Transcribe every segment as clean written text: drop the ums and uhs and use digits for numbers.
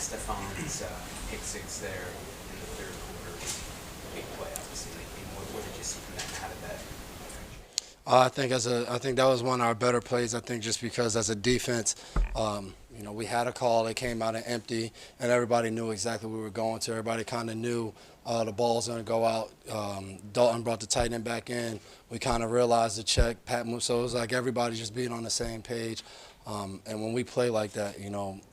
Stephon's pick six there in the third quarter was a big play, obviously. What did you see from that? And how did that affect you? I think that was one of our better plays. I think just because as a defense, we had a call that came out and empty, and everybody knew exactly what we were going to. Everybody kind of knew the ball was going to go out. Dalton brought the tight end back in. We kind of realized the check. Pat moved, so it was like everybody just being on the same page. And when we play like that,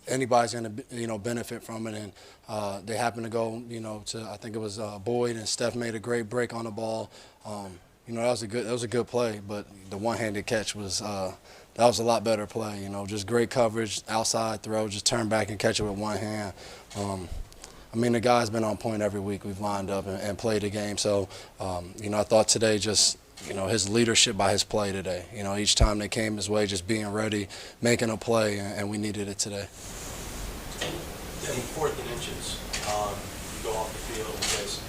anybody's going to, benefit from it. And they happened to go, to I think it was Boyd, and Steph made a great break on the ball. That was a good play, but the one-handed catch was that was a lot better play. Just great coverage, outside throw, just turn back and catch it with one hand. The guy's been on point every week. We've lined up and played the game. So, I thought today just, his leadership by his play today. Each time they came his way, just being ready, making a play, and we needed it today. Then 4th and inches, you go off the field, you guys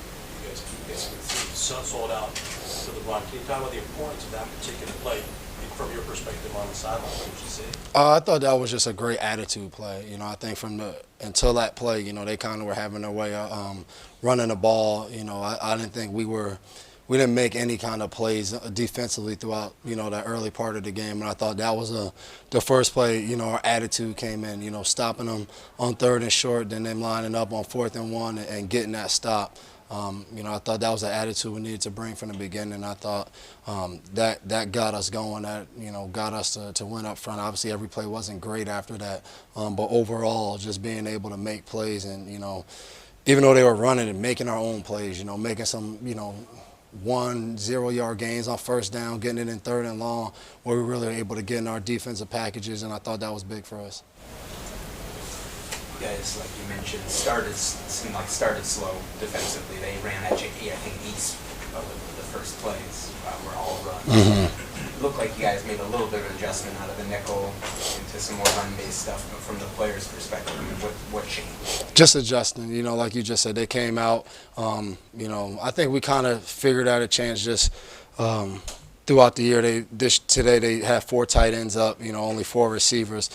basically sold out to the run. Can you talk about the importance of that particular play from your perspective on the sideline? What did you see? I thought that was just a great attitude play. I think until that play, they kind of were having their way running the ball. I didn't think we didn't make any kind of plays defensively throughout, that early part of the game. And I thought that was the first play, our attitude came in, stopping them on 3rd and short, then them lining up on 4th and 1 and getting that stop. I thought that was the attitude we needed to bring from the beginning. I thought that got us going, got us to win up front. Obviously, every play wasn't great after that. But overall, just being able to make plays and, even though they were running and making our own plays, making some, 1-0 yard gains on 1st down, getting it in 3rd and long, where we really were able to get in our defensive packages, and I thought that was big for us. You guys, like you mentioned, started slow defensively. They ran at you, I think, 8 of the first plays were all runs. Mm-hmm. It looked like you guys made a little bit of an adjustment out of the nickel into some more run-based stuff, but from the players' perspective, what changed? Just adjusting, like you just said, they came out. I think we kind of figured out a chance just throughout the year. Today they had 4 tight ends up, only 4 receivers.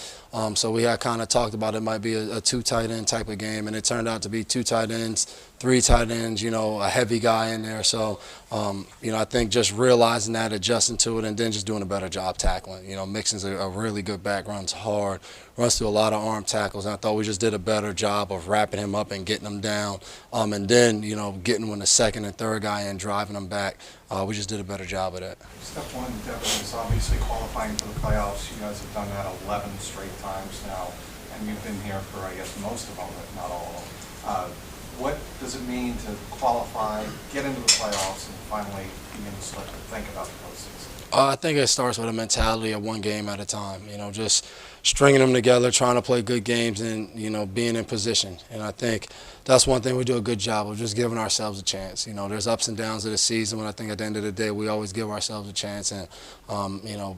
So we had kind of talked about it might be a 2 tight end type of game, and it turned out to be 2 tight ends, 3 tight ends, a heavy guy in there. So, I think just realizing that, adjusting to it, and then just doing a better job tackling. Mixon's a really good back, runs hard, runs through a lot of arm tackles, and I thought we just did a better job of wrapping him up and getting him down. And then, getting when the 2nd and 3rd guy in, driving him back. We just did a better job of that. Step one, Devin, is obviously qualifying for the playoffs. You guys have done that 11 straight times now, and you've been here for, I guess, most of them, but not all of them. What does it mean to qualify, get into the playoffs, and finally begin to start to think about the postseason? I think it starts with a mentality of one game at a time, just stringing them together, trying to play good games, and, being in position. And I think that's one thing we do a good job of, just giving ourselves a chance. There's ups and downs of the season, but I think at the end of the day, we always give ourselves a chance. And,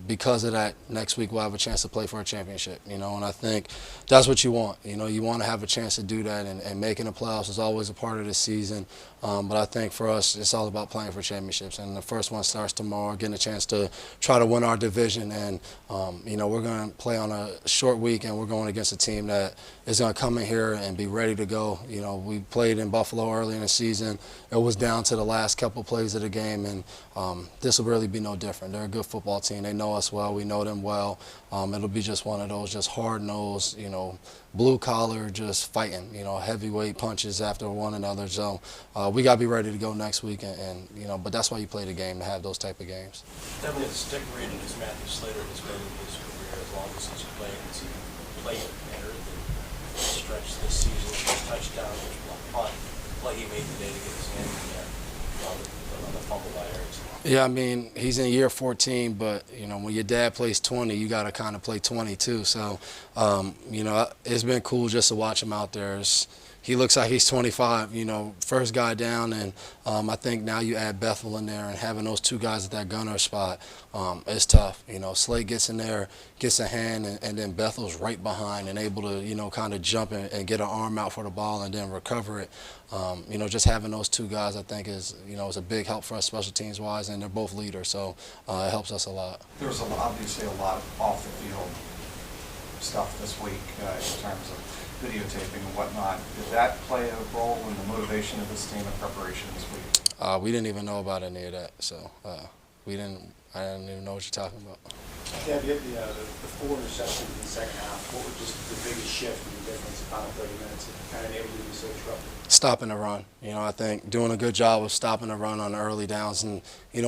because of that, next week we'll have a chance to play for a championship, and I think that's what you want. You want to have a chance to do that, and making the playoffs is always a part of the season. But I think for us, it's all about playing for championships. And the first one starts tomorrow, getting a chance to try to win our division. And, we're going to play on a short week, and we're going against a team that is going to come in here and be ready to go. We played in Buffalo early in the season. It was down to the last couple plays of the game, and this will really be no different. They're a good football team. They know us well. We know them well. It'll be just one of those just hard-nosed, blue-collar, just fighting, heavyweight punches after one another. So we got to be ready to go next week, and but that's why you play the game, to have those type of games. Definitely the stick rating as Matthew Slater has been in his career as long as he's played. Has he played better than stretch this season? Touchdown, which punt play he made today to get his hand in there on the fumble by Arians. Yeah, he's in year 14, but, when your dad plays 20, you got to kind of play 20 too. So, it's been cool just to watch him out there. He looks like he's 25, first guy down, and I think now you add Bethel in there, and having those 2 guys at that gunner spot, it's tough. Slade gets in there, gets a hand, and then Bethel's right behind and able to, kind of jump and get an arm out for the ball and then recover it. Just having those 2 guys, I think, is a big help for us special teams wise, and they're both leaders, so it helps us a lot. There was obviously a lot of off the field stuff this week in terms of videotaping and whatnot, did that play a role in the motivation of this team in preparation this week? We didn't even know about any of that, so I didn't even know what you're talking about. Deb, you had the 4 interceptions in the second half. What was just the biggest shift in the difference in the final 30 minutes that kind of enabled you to be so disruptive? Stopping the run. I think doing a good job of stopping the run on the early downs and,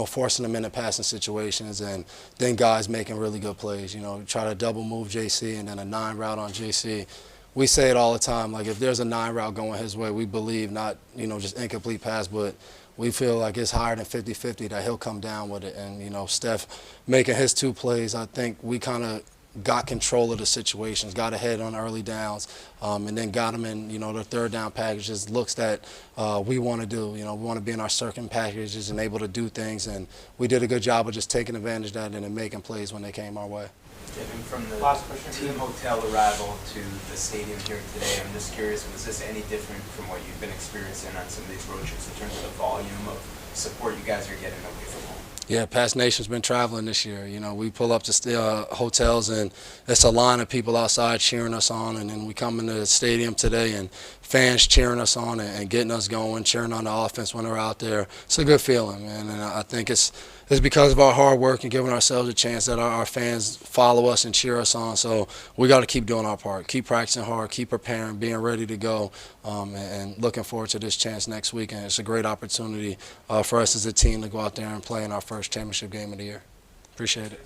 forcing them into passing situations, and then guys making really good plays. Try to double move JC and then a 9 route on JC. We say it all the time, like if there's a 9 route going his way, we believe not, just incomplete pass, but we feel like it's higher than 50-50 that he'll come down with it. And, Steph making his 2 plays, I think we kind of got control of the situations, got ahead on early downs, and then got them in, the third down packages, looks that we want to do. We want to be in our circuit packages and able to do things. And we did a good job of just taking advantage of that and then making plays when they came our way. Devin, from the Last question. team hotel arrival to the stadium here today, I'm just curious, was this any different from what you've been experiencing on some of these road trips in terms of the volume of support you guys are getting away from home? Yeah, Past Nation's been traveling this year. We pull up to hotels and it's a line of people outside cheering us on, and then we come into the stadium today and fans cheering us on and getting us going, cheering on the offense when they're out there. It's a good feeling, man, and I think it's because of our hard work and giving ourselves a chance that our fans follow us and cheer us on. So we got to keep doing our part, keep practicing hard, keep preparing, being ready to go, and looking forward to this chance next week. And it's a great opportunity for us as a team to go out there and play in our first championship game of the year. Appreciate it.